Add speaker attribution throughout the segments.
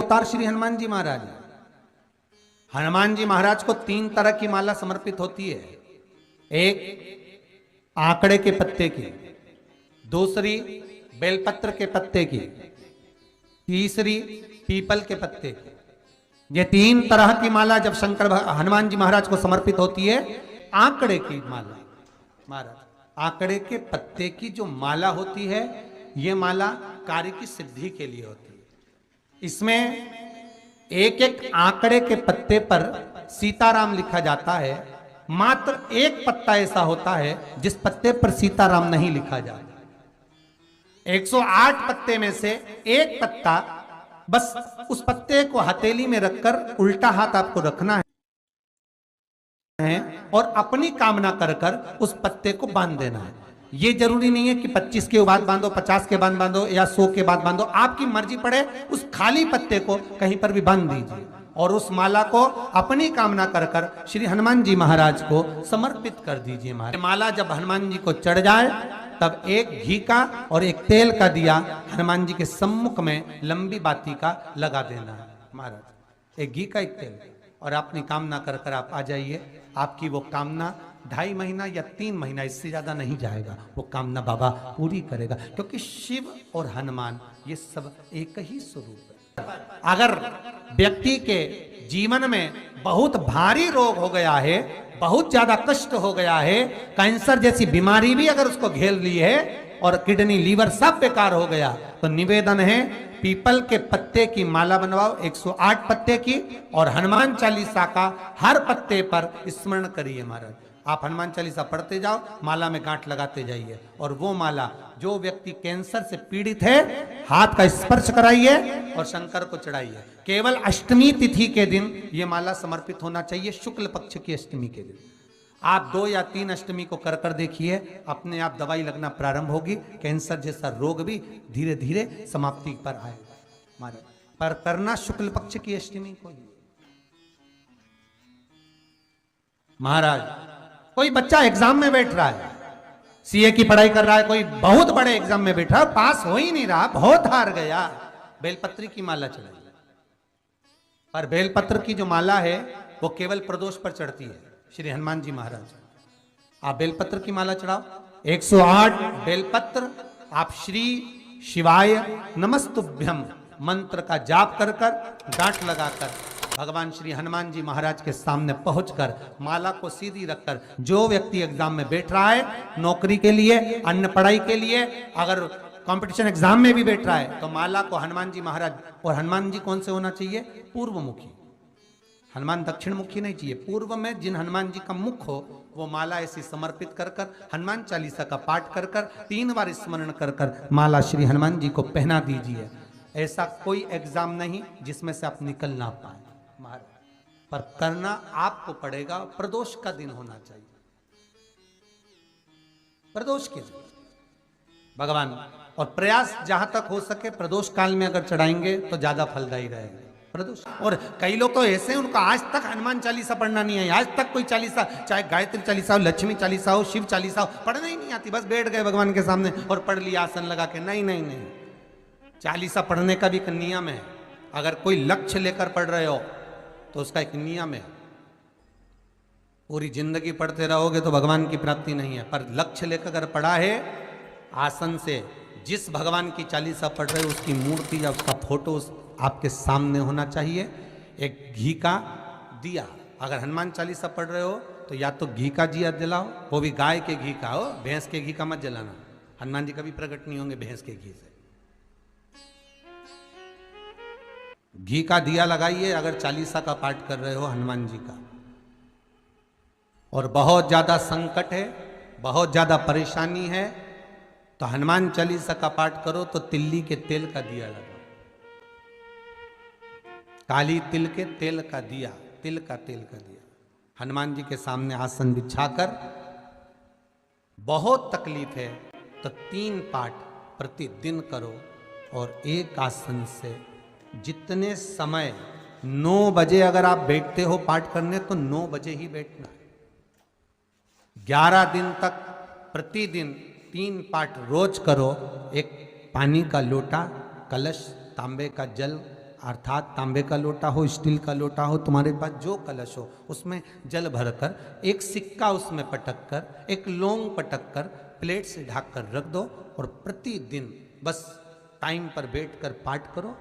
Speaker 1: अवतार श्री हनुमान जी महाराज। हनुमान जी महाराज को 3 तरह की माला समर्पित होती है। एक आंकड़े के पत्ते की, दूसरी बेलपत्र के पत्ते की, तीसरी पीपल के पत्ते की। ये 3 तरह की माला जब हनुमान जी महाराज को समर्पित होती है। आंकड़े की माला महाराज, आंकड़े के पत्ते की जो माला होती है, ये माला कार्य की सिद्धि के लिए होती है। इसमें एक एक आंकड़े के पत्ते पर सीताराम लिखा जाता है। मात्र एक पत्ता ऐसा होता है जिस पत्ते पर सीताराम नहीं लिखा जाता। 108 पत्ते में से एक पत्ता, बस उस पत्ते को हथेली में रखकर उल्टा हाथ आपको रखना है और अपनी कामना कर कर उस पत्ते को बांध देना है। ये जरूरी नहीं है कि 25 के बाद बांधो, 50 के बाद बांधो या 100 के बाद बांधो, आपकी मर्जी पड़े। उस खाली पत्ते को कहीं पर भी बांध दीजिए और उस माला को अपनी कामना कर कर श्री हनुमान जी महाराज को समर्पित कर दीजिए। माला जब हनुमान जी को चढ़ जाए तब एक घी का और एक तेल का दिया हनुमान जी के सम्मुख में लंबी बाती का लगा देना है महाराज। एक घी का, एक तेल, और अपनी कामना कर कर आप आ जाइए। आपकी वो कामना 2.5 महीना या 3 महीना, इससे ज्यादा नहीं जाएगा, वो कामना बाबा पूरी करेगा। क्योंकि शिव और हनुमान ये सब एक ही स्वरूप है। अगर व्यक्ति के जीवन में बहुत भारी रोग हो गया है, बहुत ज्यादा कष्ट हो गया है, कैंसर जैसी बीमारी भी अगर उसको घेर ली है और किडनी लीवर सब बेकार हो गया, तो निवेदन है पीपल के पत्ते की माला बनवाओ, 108 पत्ते की, और हनुमान चालीसा का हर पत्ते पर स्मरण करिए महाराज। आप हनुमान चालीसा पढ़ते जाओ, माला में गांठ लगाते जाइए, और वो माला जो व्यक्ति कैंसर से पीड़ित है हाथ का स्पर्श कराइए और शंकर को चढ़ाइए। केवल अष्टमी तिथि के दिन ये माला समर्पित होना चाहिए, शुक्ल पक्ष की अष्टमी के दिन। आप 2 या 3 अष्टमी को कर कर देखिए, अपने आप दवाई लगना प्रारंभ होगी। कैंसर जैसा रोग भी धीरे धीरे समाप्ति पर आएगा महाराज। पर करना शुक्ल पक्ष की अष्टमी को ही महाराज। कोई बच्चा एग्जाम में बैठ रहा है, सीए की पढ़ाई कर रहा है, कोई बहुत बड़े एग्जाम में बैठा, पास हो ही नहीं रहा, बहुत हार गया, बेलपत्री की माला चढ़ाई। पर बेलपत्र की जो माला है वो केवल प्रदोष पर चढ़ती है श्री हनुमान जी महाराज। आप बेलपत्र की माला चढ़ाओ, 108 बेलपत्र आप श्री शिवाय नमस्तुभ्यम मंत्र का जाप कर कर गांठ लगाकर भगवान श्री हनुमान जी महाराज के सामने पहुंचकर माला को सीधी रखकर, जो व्यक्ति एग्जाम में बैठ रहा है, नौकरी के लिए, अन्य पढ़ाई के लिए, अगर कंपटीशन एग्जाम में भी बैठ रहा है, तो माला को हनुमान जी महाराज, और हनुमान जी कौन से होना चाहिए? पूर्वमुखी। हनुमान दक्षिण मुखी नहीं चाहिए, पूर्व में जिन हनुमान जी का मुख हो वो माला ऐसी समर्पित कर कर हनुमान चालीसा का पाठ कर कर 3 बार स्मरण कर कर माला श्री हनुमान जी को पहना दीजिए। ऐसा कोई एग्जाम नहीं जिसमें से आप निकल ना पाए महाराज, पर करना आपको पड़ेगा। प्रदोष का दिन होना चाहिए, प्रदोष के दिन भगवान, और प्रयास जहां तक हो सके प्रदोष काल में अगर चढ़ाएंगे तो ज्यादा फलदायी रहेगा प्रदोष। और कई लोग तो ऐसे हैं, उनको आज तक हनुमान चालीसा पढ़ना नहीं है, आज तक कोई चालीसा, चाहे गायत्री चालीसा हो, लक्ष्मी चालीसा हो, शिव चालीसा हो, पढ़ना ही नहीं आती, बस बैठ गए भगवान के सामने और पढ़ लिया आसन लगा के। नहीं नहीं नहीं, चालीसा पढ़ने का भी एक नियम है। अगर कोई लक्ष्य लेकर पढ़ रहे हो तो उसका एक नियम है। पूरी जिंदगी पढ़ते रहोगे तो भगवान की प्राप्ति नहीं है, पर लक्ष्य लेकर अगर पढ़ा है, आसन से जिस भगवान की चालीसा पढ़ रहे हो उसकी मूर्ति या उसका फोटो आपके सामने होना चाहिए। एक घी का दिया, अगर हनुमान चालीसा पढ़ रहे हो तो या तो घी का दिया जलाओ, वो भी गाय के घी का हो, भैंस के घी का मत जलाना, हनुमान जी कभी प्रकट नहीं होंगे भैंस के घी से। घी का दिया लगाइए अगर चालीसा का पाठ कर रहे हो हनुमान जी का। और बहुत ज्यादा संकट है, बहुत ज्यादा परेशानी है, तो हनुमान चालीसा का पाठ करो तो तिल्ली के तेल का दिया लगाओ, काली तिल के तेल का दिया, तिल का तेल का दिया हनुमान जी के सामने आसन बिछाकर। बहुत तकलीफ है तो 3 पाठ प्रतिदिन करो, और एक आसन से जितने समय, 9 बजे अगर आप बैठते हो पाठ करने तो 9 बजे ही बैठना है। 11 दिन तक प्रतिदिन 3 पाठ रोज करो। एक पानी का लोटा, कलश, तांबे का जल अर्थात तांबे का लोटा हो, स्टील का लोटा हो, तुम्हारे पास जो कलश हो, उसमें जल भरकर एक सिक्का उसमें पटक कर, एक लौंग पटक कर प्लेट से ढक कर रख दो और प्रतिदिन बस टाइम पर बैठकर पाठ करो।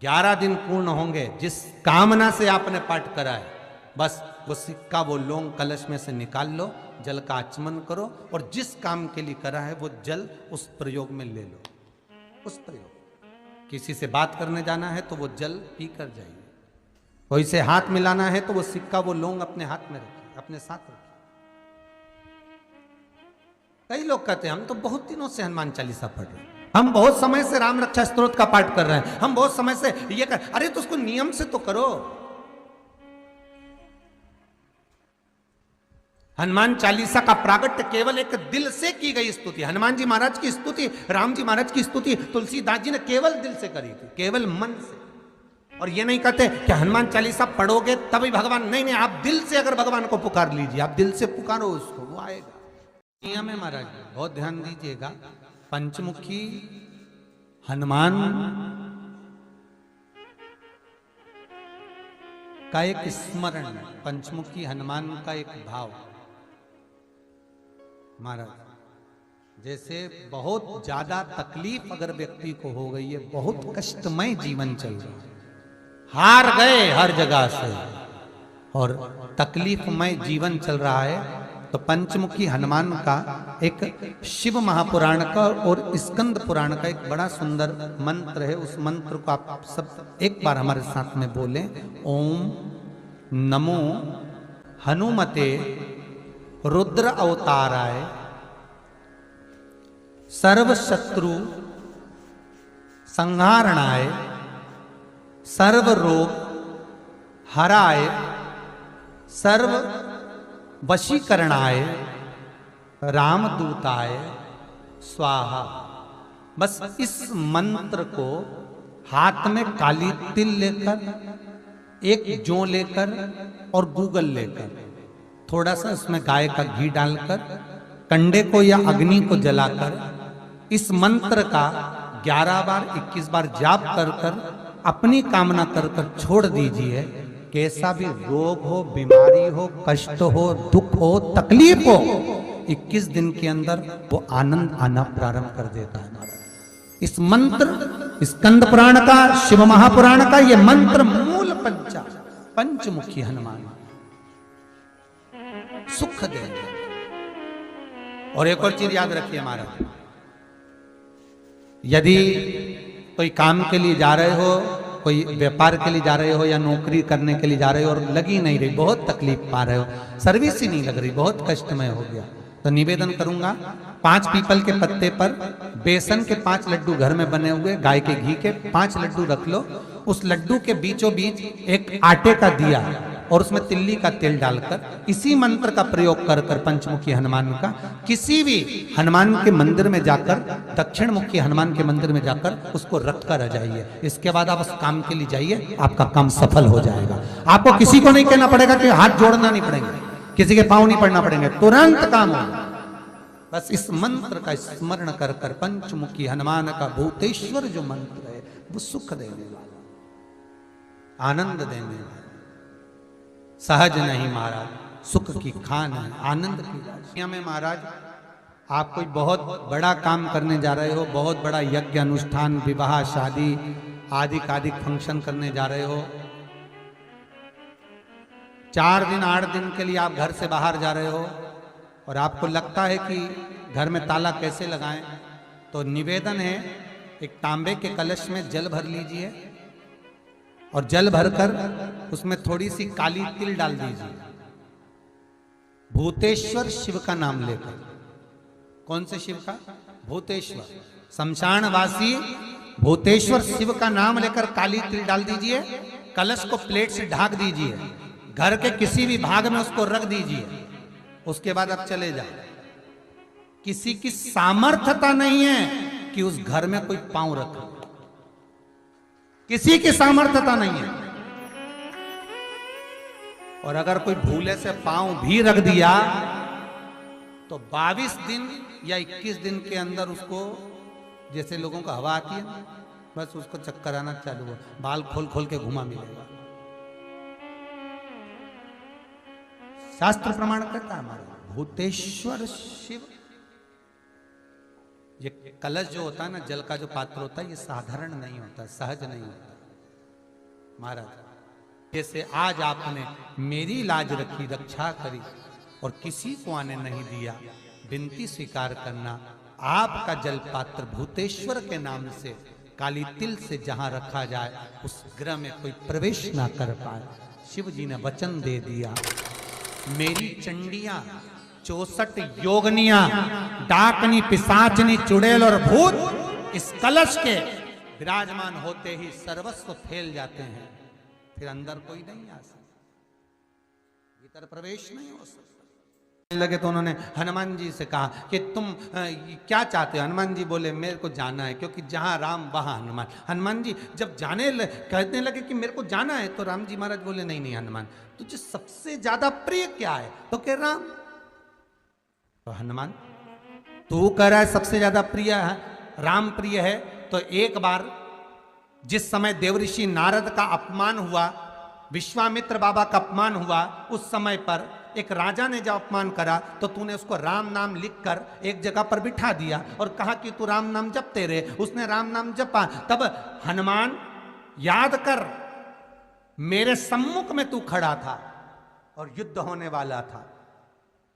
Speaker 1: 11 दिन पूर्ण होंगे, जिस कामना से आपने पाठ करा है, बस वो सिक्का, वो लौंग कलश में से निकाल लो, जल का आचमन करो और जिस काम के लिए करा है वो जल उस प्रयोग में ले लो। उस प्रयोग, किसी से बात करने जाना है तो वो जल पी कर जाइए, कोई से हाथ मिलाना है तो वो सिक्का, वो लौंग अपने हाथ में रखिए, अपने साथ रखिए। कई लोग कहते हैं हम तो बहुत दिनों से हनुमान चालीसा पढ़ रहे हैं, हम बहुत समय से राम रक्षा स्तोत्र का पाठ कर रहे हैं, हम बहुत समय से ये कर, अरे तो उसको नियम से तो करो। हनुमान चालीसा का प्रागट्य केवल एक दिल से की गई स्तुति। हनुमान जी महाराज की स्तुति, राम जी महाराज की स्तुति तुलसीदास जी ने केवल दिल से करी थी, केवल मन से। और ये नहीं कहते कि हनुमान चालीसा पढ़ोगे तभी भगवान, नहीं नहीं, आप दिल से अगर भगवान को पुकार लीजिए, आप दिल से पुकारो उसको, वो आएगा। नियम है महाराज, बहुत ध्यान दीजिएगा। पंचमुखी हनुमान का एक स्मरण, पंचमुखी हनुमान का एक भाव। महाराज जैसे बहुत ज्यादा तकलीफ अगर व्यक्ति को हो गई है, बहुत कष्टमय जीवन चल रहा है, हार गए हर जगह से और तकलीफमय जीवन चल रहा है, तो पंचमुखी हनुमान का एक शिव महापुराण का और स्कंद पुराण का एक बड़ा सुंदर मंत्र है। उस मंत्र को आप सब एक बार हमारे साथ में बोलें। ओम नमो हनुमते रुद्र अवताराय सर्व शत्रु संहारणाय सर्व रोग हराय सर्व वशीकरणाय रामदूताय स्वाहा। बस इस मंत्र को हाथ में काली तिल लेकर, एक जौ लेकर और गूगल लेकर, थोड़ा सा उसमें गाय का घी डालकर, कंडे को या अग्नि को जलाकर इस मंत्र का 11 बार 21 बार जाप कर कर अपनी कामना कर कर छोड़ दीजिए। कैसा भी रोग हो, बीमारी हो, कष्ट हो, दुख हो, तकलीफ हो, 21 दिन के अंदर वो आनंद आना प्रारंभ कर देता है। इस मंत्र, स्कंद पुराण का, शिव महापुराण का ये मंत्र मूल पंचमुखी हनुमान सुख देंगे। और एक और चीज याद रखिए महाराज, यदि कोई काम के लिए जा रहे हो, कोई व्यापार के लिए जा रहे हो या नौकरी करने के लिए जा रहे हो और लगी नहीं रही, बहुत तकलीफ पा रहे हो, सर्विस ही नहीं लग रही, बहुत कष्टमय हो गया, तो निवेदन करूंगा 5 पीपल के पत्ते पर बेसन के 5 लड्डू घर में बने हुए, गाय के घी के 5 लड्डू रख लो, उस लड्डू के बीचों बीच एक आटे का दिया और उसमें तिल्ली का तेल डालकर इसी मंत्र का प्रयोग कर कर पंचमुखी हनुमान का किसी भी हनुमान के मंदिर में जाकर, दक्षिण मुखी हनुमान के मंदिर में जाकर उसको रख कर आ जाइए। इसके बाद आप उस काम के लिए जाइए, आपका काम सफल हो जाएगा। आपको किसी को नहीं कहना पड़ेगा कि हाथ जोड़ना नहीं पड़ेंगे, किसी के पांव नहीं पड़ना पड़ेंगे, तुरंत काम होगा। बस इस मंत्र का स्मरण कर कर पंचमुखी हनुमान का भूतेश्वर जो मंत्र है वो सुख देने वाला, आनंद देने वाला, सहज नहीं महाराज, सुख की खान है, आनंद की राशियां में। महाराज आप कोई बहुत बड़ा काम करने जा रहे हो, बहुत बड़ा यज्ञ अनुष्ठान, विवाह, शादी आदि आदि फंक्शन करने जा रहे हो, 4 दिन 8 दिन के लिए आप घर से बाहर जा रहे हो और आपको लगता है कि घर में ताला कैसे लगाएं, तो निवेदन है एक तांबे के कलश में जल भर लीजिए और जल भरकर उसमें थोड़ी सी काली तिल डाल दीजिए, भूतेश्वर शिव का नाम लेकर। कौन से शिव का? भूतेश्वर, शमशानवासी भूतेश्वर शिव का नाम लेकर काली तिल डाल दीजिए, कलश को प्लेट से ढक दीजिए, घर के किसी भी भाग में उसको रख दीजिए। उसके बाद आप चले जाओ। किसी की सामर्थ्यता नहीं है कि उस घर में कोई पांव रखे, किसी की सामर्थ्यता नहीं है। और अगर कोई भूले से पांव भी रख दिया तो 22 दिन या 21 दिन के अंदर उसको, जैसे लोगों को हवा आती है, बस उसको चक्कर आना चालू हो, बाल खोल खोल के घुमा मिलेगा। शास्त्र प्रमाण करता है हमारा भूतेश्वर शिव। ये कलश जो होता है ना, जल का जो पात्र होता है, ये साधारण नहीं होता, सहज नहीं होता महाराज। जैसे आज आपने मेरी लाज रखी, रक्षा करी और किसी को आने नहीं दिया, विनती स्वीकार करना। आपका जल पात्र भूतेश्वर के नाम से काली तिल से जहां रखा जाए उस ग्रह में कोई प्रवेश ना कर पाए। शिव जी ने वचन दे दिया, मेरी चंडियां 64 योगनियां, डाकनी, पिशाचनी, चुड़ैल और भूत इस कलश के विराजमान होते ही सर्वस्व फैल जाते हैं, फिर अंदर कोई नहीं आ सकता, भीतर प्रवेश नहीं हो सकता। लगे तो उन्होंने हनुमान जी से कहा कि तुम क्या चाहते हो? हनुमान जी बोले मेरे को जाना है, क्योंकि जहां राम वहां हनुमान। हनुमान जी जब कहने लगे कि मेरे को जाना है, तो राम जी महाराज बोले नहीं नहीं हनुमान, तुझे सबसे ज्यादा प्रिय क्या है? तो कह राम। तो हनुमान तू कह रहा है सबसे ज्यादा प्रिय है राम प्रिय है, तो एक बार जिस समय देवऋषि नारद का अपमान हुआ, विश्वामित्र बाबा का अपमान हुआ, उस समय पर एक राजा ने जब अपमान करा तो तूने उसको राम नाम लिखकर एक जगह पर बिठा दिया और कहा कि तू राम नाम जपते रहे। उसने राम नाम जपा। तब हनुमान याद कर, मेरे सम्मुख में तू खड़ा था और युद्ध होने वाला था,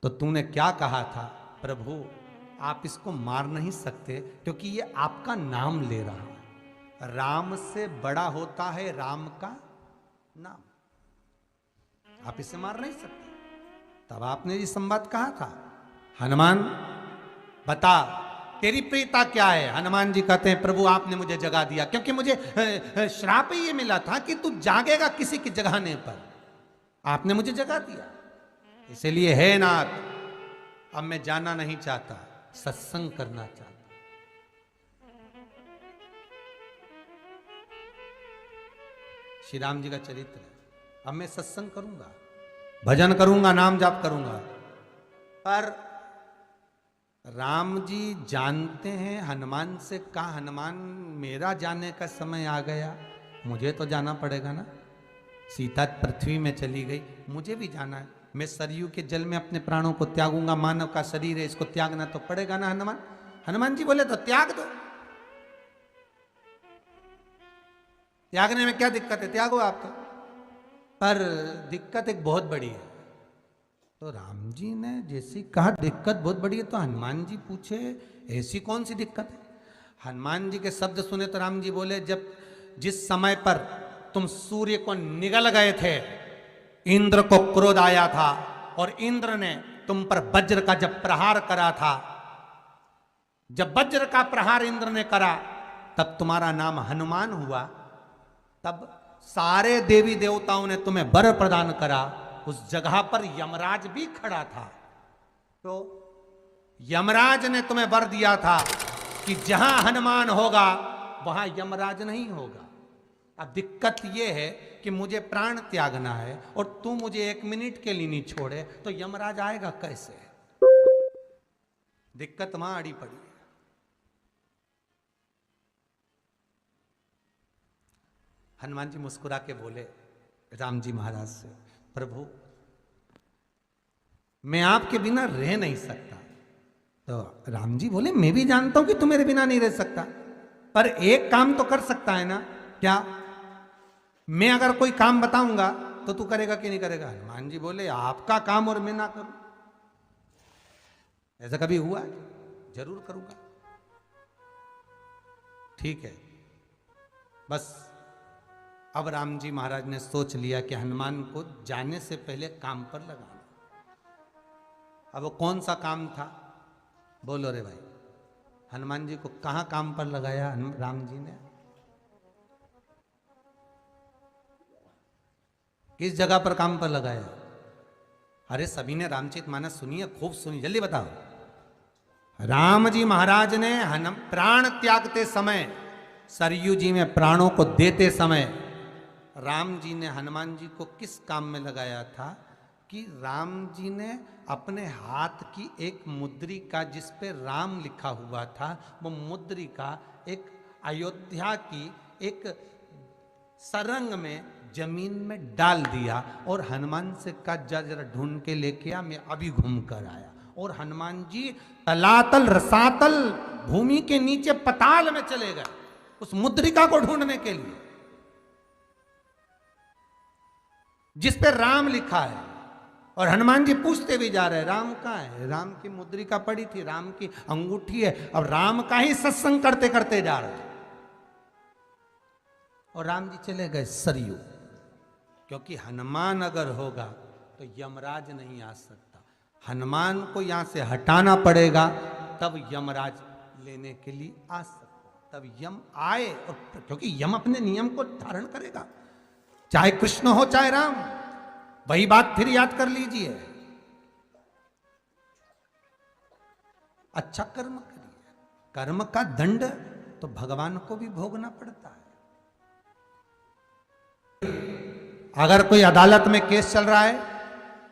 Speaker 1: तो तूने क्या कहा था? प्रभु आप इसको मार नहीं सकते क्योंकि ये आपका नाम ले रहा है। राम से बड़ा होता है राम का नाम, आप इसे मार नहीं सकते। तब आपने ये संवाद कहा था, हनुमान बता तेरी प्रियता क्या है? हनुमान जी कहते हैं प्रभु आपने मुझे जगा दिया, क्योंकि मुझे श्राप ये मिला था कि तू जागेगा किसी के जगाने पर, आपने मुझे जगा दिया, इसलिए है नाथ अब मैं जाना नहीं चाहता, सत्संग करना चाहता। श्री राम जी का चरित्र है, अब मैं सत्संग करूंगा, भजन करूंगा, नाम जाप करूंगा। पर राम जी जानते हैं हनुमान से कहा, हनुमान मेरा जाने का समय आ गया, मुझे तो जाना पड़ेगा ना। सीता पृथ्वी में चली गई, मुझे भी जाना है, मैं सरयू के जल में अपने प्राणों को त्यागूंगा, मानव का शरीर है इसको त्यागना तो पड़ेगा ना हनुमान। हनुमान जी बोले तो त्याग दो, त्यागने में क्या दिक्कत है, त्यागो आप तो। पर दिक्कत एक बहुत बड़ी है। तो राम जी ने जैसी कहा दिक्कत बहुत बड़ी है, तो हनुमान जी पूछे ऐसी कौन सी दिक्कत है? हनुमान जी के शब्द सुने तो राम जी बोले, जब जिस समय पर तुम सूर्य को निगल गए थे, इंद्र को क्रोध आया था और इंद्र ने तुम पर वज्र का जब प्रहार करा था, जब वज्र का प्रहार इंद्र ने करा तब तुम्हारा नाम हनुमान हुआ। तब सारे देवी देवताओं ने तुम्हें वर प्रदान करा, उस जगह पर यमराज भी खड़ा था। तो यमराज ने तुम्हें वर दिया था कि जहां हनुमान होगा वहां यमराज नहीं होगा। अब दिक्कत यह है कि मुझे प्राण त्यागना है और तू मुझे 1 मिनट के लिए नहीं छोड़े, तो यमराज आएगा कैसे? दिक्कत वहां अड़ी पड़ी है। हनुमान जी मुस्कुरा के बोले राम जी महाराज से, प्रभु मैं आपके बिना रह नहीं सकता। तो राम जी बोले मैं भी जानता हूं कि तू मेरे बिना नहीं रह सकता, पर एक काम तो कर सकता है ना। क्या? मैं अगर कोई काम बताऊंगा तो तू करेगा कि नहीं करेगा? हनुमान जी बोले आपका काम और मैं ना करूं, ऐसा कभी हुआ? जरूर करूंगा। ठीक है। बस अब राम जी महाराज ने सोच लिया कि हनुमान को जाने से पहले काम पर लगाना। अब वो कौन सा काम था? बोलो रे भाई। हनुमान जी को कहां काम पर लगाया राम जी ने? किस जगह पर काम पर लगाया? अरे सभी ने रामचरितमानस सुनी है, खूब सुनी, जल्दी बताओ। राम जी महाराज ने प्राण त्यागते समय, सरयू जी में प्राणों को देते समय राम जी ने हनुमान जी को किस काम में लगाया था? कि राम जी ने अपने हाथ की एक मुद्रिका जिस पे राम लिखा हुआ था, वो मुद्रिका एक अयोध्या की एक सरंग में जमीन में डाल दिया और हनुमान से कहा जा जरा ढूंढ के लेके आ, मैं अभी घूम कर आया। और हनुमान जी तलातल रसातल भूमि के नीचे पताल में चले गए उस मुद्रिका को ढूंढने के लिए जिस पे राम लिखा है। और हनुमान जी पूछते भी जा रहे राम कहाँ है, राम की मुद्रिका पड़ी थी, राम की अंगूठी है। अब राम का ही सत्संग करते करते जा रहे और राम जी चले गए सरयू, क्योंकि हनुमान अगर होगा तो यमराज नहीं आ सकता। हनुमान को यहां से हटाना पड़ेगा तब यमराज लेने के लिए आ सकता, तब यम आए। और क्योंकि यम अपने नियम को धारण करेगा, चाहे कृष्ण हो चाहे राम। वही बात फिर याद कर लीजिए, अच्छा कर्म करिए, कर्म का दंड तो भगवान को भी भोगना पड़ता है। अगर कोई अदालत में केस चल रहा है,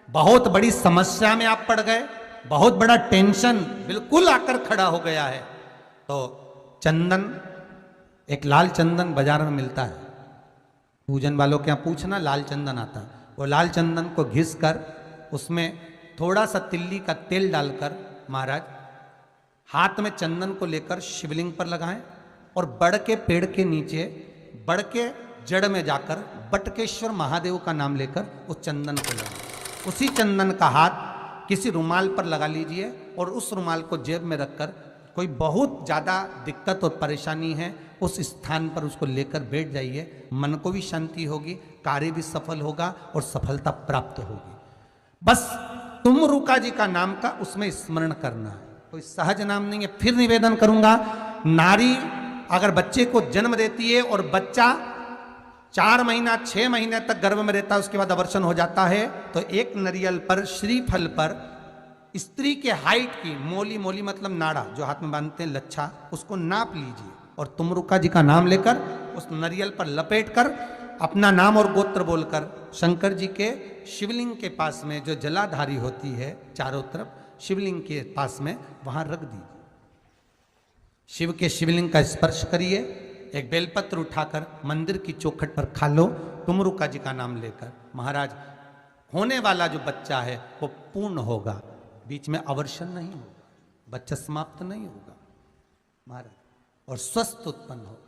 Speaker 1: बहुत बड़ी समस्या में आप पड़ गए, बहुत बड़ा टेंशन बिल्कुल आकर खड़ा हो गया है, तो चंदन, एक लाल चंदन बाजार में मिलता है, पूजन वालों के यहाँ पूछना, लाल चंदन आता है। वो लाल चंदन को घिस कर उसमें थोड़ा सा तिल्ली का तेल डालकर महाराज हाथ में चंदन को लेकर शिवलिंग पर लगाएं और बड़ के पेड़ के नीचे, बड़ के जड़ में जाकर बटकेश्वर महादेव का नाम लेकर उस चंदन को लगाएं। उसी चंदन का हाथ किसी रुमाल पर लगा लीजिए और उस रुमाल को जेब में रखकर कोई बहुत ज़्यादा दिक्कत और परेशानी है उस स्थान पर उसको लेकर बैठ जाइए। मन को भी शांति होगी, कार्य भी सफल होगा और सफलता प्राप्त होगी। बस तुमरुका जी का नाम का उसमें स्मरण करना है, कोई सहज नाम नहीं है। फिर निवेदन करूंगा, नारी अगर बच्चे को जन्म देती है और बच्चा 4 महीना 6 महीने तक गर्भ में रहता है, उसके बाद अवर्षण हो जाता है, तो एक नारियल पर, श्रीफल पर स्त्री के हाइट की मोली, मोली मतलब नाड़ा जो हाथ में बांधते हैं लच्छा, उसको नाप लीजिए और तुमरुका जी का नाम लेकर उस नारियल पर लपेट कर अपना नाम और गोत्र बोलकर शंकर जी के शिवलिंग के पास में जो जलाधारी होती है चारों तरफ, शिवलिंग के पास में वहां रख दीजिए। शिव के शिवलिंग का स्पर्श करिए, एक बेलपत्र उठाकर मंदिर की चौखट पर खा लो तुमरुका जी का नाम लेकर। महाराज होने वाला जो बच्चा है वो पूर्ण होगा, बीच में अवर्षण नहीं होगा, बच्चा समाप्त नहीं होगा महाराज, और स्वस्थ उत्पन्न हो।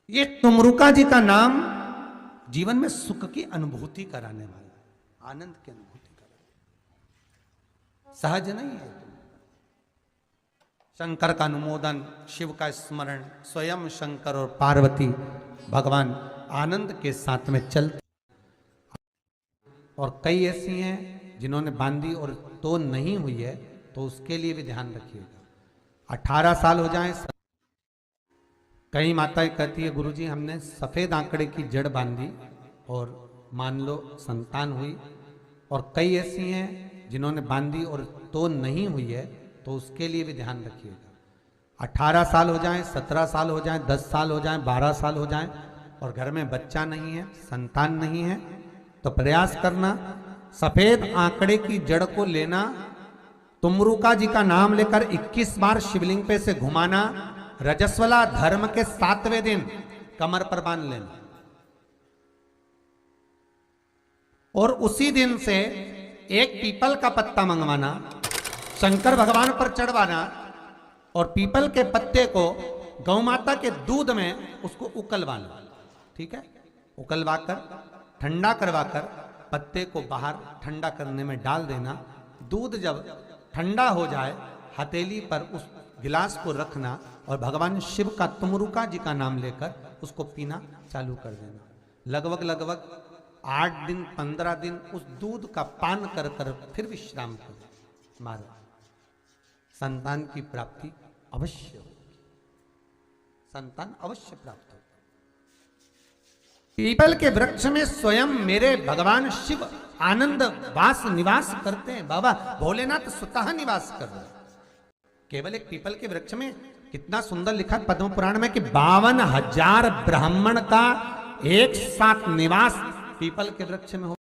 Speaker 1: ये तुमरुका जी का नाम जीवन में सुख की अनुभूति कराने वाला है, आनंद की अनुभूति कराने, सहज नहीं है। शंकर का अनुमोदन, शिव का स्मरण, स्वयं शंकर और पार्वती भगवान आनंद के साथ में चलते। और कई ऐसी हैं जिन्होंने बांधी और तो नहीं हुई है, तो उसके लिए भी ध्यान रखिएगा। 18 साल हो जाएं, कई माताएं कहती है गुरुजी हमने सफेद आंकड़े की जड़ बांधी और मान लो संतान हुई। और कई ऐसी हैं जिन्होंने बांधी और तो नहीं हुई है, तो उसके लिए भी ध्यान रखिएगा। 18 साल हो जाएं, 17 साल हो जाएं, 10 साल हो जाएं, 12 साल हो जाएं और घर में बच्चा नहीं है, संतान नहीं है, तो प्रयास करना सफेद आंकड़े की जड़ को लेना, तुमरुका जी का नाम लेकर 21 बार शिवलिंग पे से घुमाना, रजस्वला धर्म के 7वें दिन कमर पर बांध लेना और उसी दिन से एक पीपल का पत्ता मंगवाना, शंकर भगवान पर चढ़वाना और पीपल के पत्ते को गौ माता के दूध में उसको उकलवाना। ठीक है, उकलवाकर ठंडा करवाकर पत्ते को बाहर ठंडा करने में डाल देना। दूध जब ठंडा हो जाए हथेली पर उस गिलास को रखना और भगवान शिव का तुमरुका जी का नाम लेकर उसको पीना चालू कर देना। लगभग 8 दिन 15 दिन उस दूध का पान कर कर फिर विश्राम करो। मारो, संतान की प्राप्ति अवश्य होगी, संतान अवश्य प्राप्त होगी। पीपल के वृक्ष में स्वयं मेरे भगवान शिव आनंद वास निवास करते हैं। बाबा भोलेनाथ स्वतः निवास कर रहे हैं। केवल एक पीपल के वृक्ष में कितना सुंदर लिखा पद्म पुराण में कि 52,000 ब्राह्मण का एक साथ निवास पीपल के वृक्ष में हो।